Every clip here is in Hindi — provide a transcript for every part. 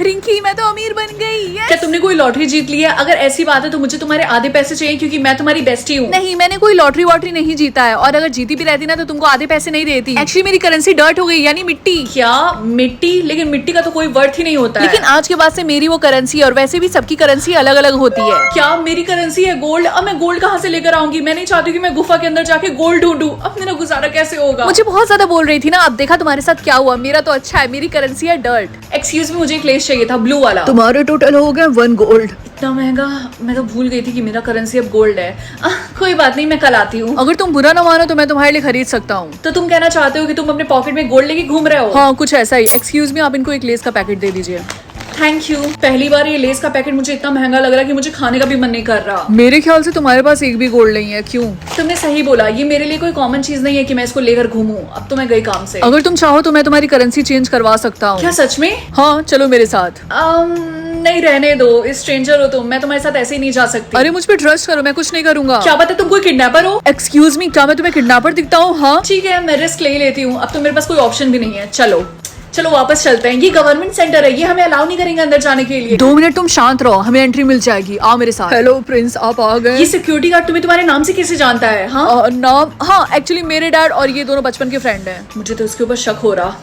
रिंकी मैं तो अमीर बन गई। क्या तुमने कोई लॉटरी जीत ली है? अगर ऐसी बात है तो मुझे तुम्हारे आधे पैसे चाहिए, क्योंकि मैं तुम्हारी बेस्टी हूँ। नहीं, मैंने कोई लॉटरी वॉटरी नहीं जीता है, और अगर जीती भी रहती ना तो तुमको आधे पैसे नहीं देती। एक्चुअली मेरी करेंसी डर्ट हो गई, यानी मिट्टी। क्या मिट्टी? लेकिन मिट्टी का तो कोई वर्थ ही नहीं होता है। लेकिन आज के बाद से मेरी वो करेंसी, और वैसे भी सबकी करेंसी अलग अलग होती है। क्या मेरी करेंसी है गोल्ड? अब मैं गोल्ड कहाँ से लेकर आऊंगी? मैं नहीं चाहती कि मैं गुफा के अंदर जाके गोल्ड ढूंढूं। अब मेरा गुजारा कैसे होगा? मुझे बहुत ज्यादा बोल रही थी ना, अब देखा तुम्हारे साथ क्या हुआ। मेरा तो अच्छा है, मेरी करेंसी है डर्ट। एक्सक्यूज मी, मुझे एक लेस चाहिए था, ब्लू वाला। तुम्हारे टोटल हो गए 1 गोल्ड। इतना महंगा? मैं तो भूल गई थी कि मेरा करेंसी अब गोल्ड है। कोई बात नहीं, मैं कल आती हूँ। अगर तुम बुरा ना मानो तो मैं तुम्हारे लिए खरीद सकता हूँ। तो तुम कहना चाहते हो कि तुम अपने पॉकेट में गोल्ड लेके घूम रहे हो? हाँ, कुछ ऐसा ही। एक्सक्यूज मी, आप इनको एक लेस का पैकेट दे दीजिए। Thank you. पहली बार ये लेस का पैकेट मुझे इतना महंगा लग रहा है कि मुझे खाने का भी मन नहीं कर रहा। मेरे ख्याल से तुम्हारे पास एक भी गोल्ड नहीं है। क्यों? तुमने सही बोला, ये मेरे लिए कोई कॉमन चीज नहीं है कि मैं इसको लेकर घूमूं। अब तो मैं गई काम से। अगर तुम चाहो तो मैं तुम्हारी करेंसी चेंज करवा सकता हूँ। क्या सच में? हाँ, चलो मेरे साथ। नहीं, रहने दो, स्ट्रेंजर हो तुम, मैं तुम्हारे साथ ऐसे ही नहीं जा सकती। अरे मुझ पे ट्रस्ट करो, मैं कुछ नहीं करूंगा। क्या पता तुम कोई किडनैपर हो? एक्सक्यूज मी, क्या मैं तुम्हें किडनैपर दिखता हूँ? हाँ ठीक है, मैं रिस्क ले ही लेती हूँ। अब तो मेरे पास कोई ऑप्शन भी नहीं है। चलो चलो वापस चलते हैं। ये गवर्नमेंट सेंटर है, ये हमें अलाउ नहीं करेंगे अंदर जाने के लिए। 2 मिनट तुम शांत रहो, हमें एंट्री मिल जाएगी। आओ मेरे साथ। हेलो प्रिंस, आप आ गए। ये सिक्योरिटी गार्ड तुम्हें तुम्हारे नाम से कैसे जानता है? हाँ नाम? हाँ, एक्चुअली मेरे डैड और ये दोनों बचपन के फ्रेंड हैं। मुझे तो उसके ऊपर शक हो रहा।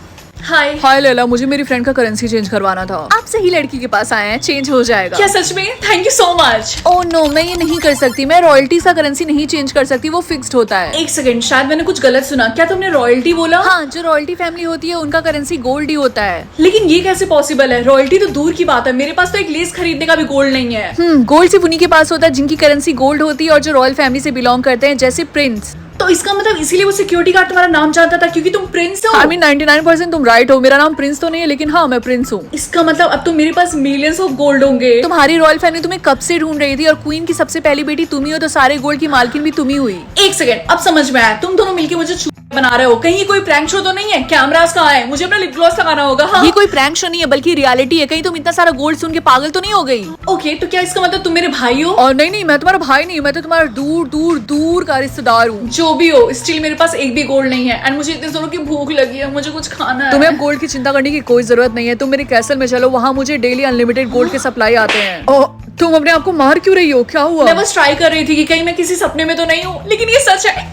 हाय। हाय लैला, मुझे मेरी फ्रेंड का करेंसी चेंज करवाना था। आप सही लड़की के पास आए हैं, चेंज हो जाएगा। क्या सच में? Thank you so much. Oh no, मैं ये नहीं कर सकती। मैं रॉयल्टी का करेंसी नहीं चेंज कर सकती, वो फिक्स्ड होता है। एक सेकंड, शायद मैंने कुछ गलत सुना। क्या तुमने रॉयल्टी बोला? हाँ, जो रॉयल्टी फैमिली होती है उनका करेंसी गोल्ड ही होता है। लेकिन ये कैसे पॉसिबल है? रॉयल्टी तो दूर की बात है, मेरे पास तो एक लेस खरीदने का भी गोल्ड नहीं है। गोल्ड सिर्फ उन्हीं के पास होता है जिनकी करेंसी गोल्ड होती है और जो रॉयल फैमिली से बिलोंग करते हैं, जैसे प्रिंस। तो इसका मतलब इसीलिए वो सिक्योरिटी गार्ड तुम्हारा नाम जानता था, क्योंकि तुम प्रिंस हो। I mean 99% तुम राइट हो। मेरा नाम प्रिंस तो नहीं है, लेकिन हाँ, मैं प्रिंस हूँ। इसका मतलब अब तो मेरे पास मिलियंस ऑफ गोल्ड होंगे। तुम्हारी रॉयल फैमिली तुम्हें कब से ढूंढ रही थी, और क्वीन की सबसे पहली बेटी तुम ही हो, तो सारे गोल्ड की मालकिन भी तुम ही हुई। एक सेकंड, अब समझ में आया। तुम दोनों मिलके मुझे बना रहे हो। कहीं कोई प्रैंक शो तो नहीं है? कैमरास कहाँ है? मुझे अपना लिप ग्लॉस लगाना होगा। हाँ? ये कोई प्रैंक शो नहीं है, बल्कि रियलिटी है। कहीं तुम इतना सारा गोल्ड सुन के पागल तो नहीं हो गई? ओके, तो क्या इसका मतलब तुम मेरे भाई हो? और नहीं, मैं तुम्हारा भाई नहीं, मैं तो तुम्हारा दूर दूर दूर का रिश्तेदार हूँ। जो भी हो, स्टिल मेरे पास एक भी गोल्ड नहीं है, एंड मुझे इतने जोरों की भूख लगी है, मुझे कुछ खाना है। तुम्हें अब गोल्ड की चिंता करने की कोई जरूरत नहीं है। तुम मेरे कैसल में चलो, वहाँ मुझे डेली अनलिमिटेड गोल्ड के सप्लाई आते हैं। तुम अपने आप को मार क्यों रही हो? क्या हुआ? मैं बस ट्राई कर रही थी कि कहीं मैं किसी सपने में तो नहीं हूँ, लेकिन ये सच है।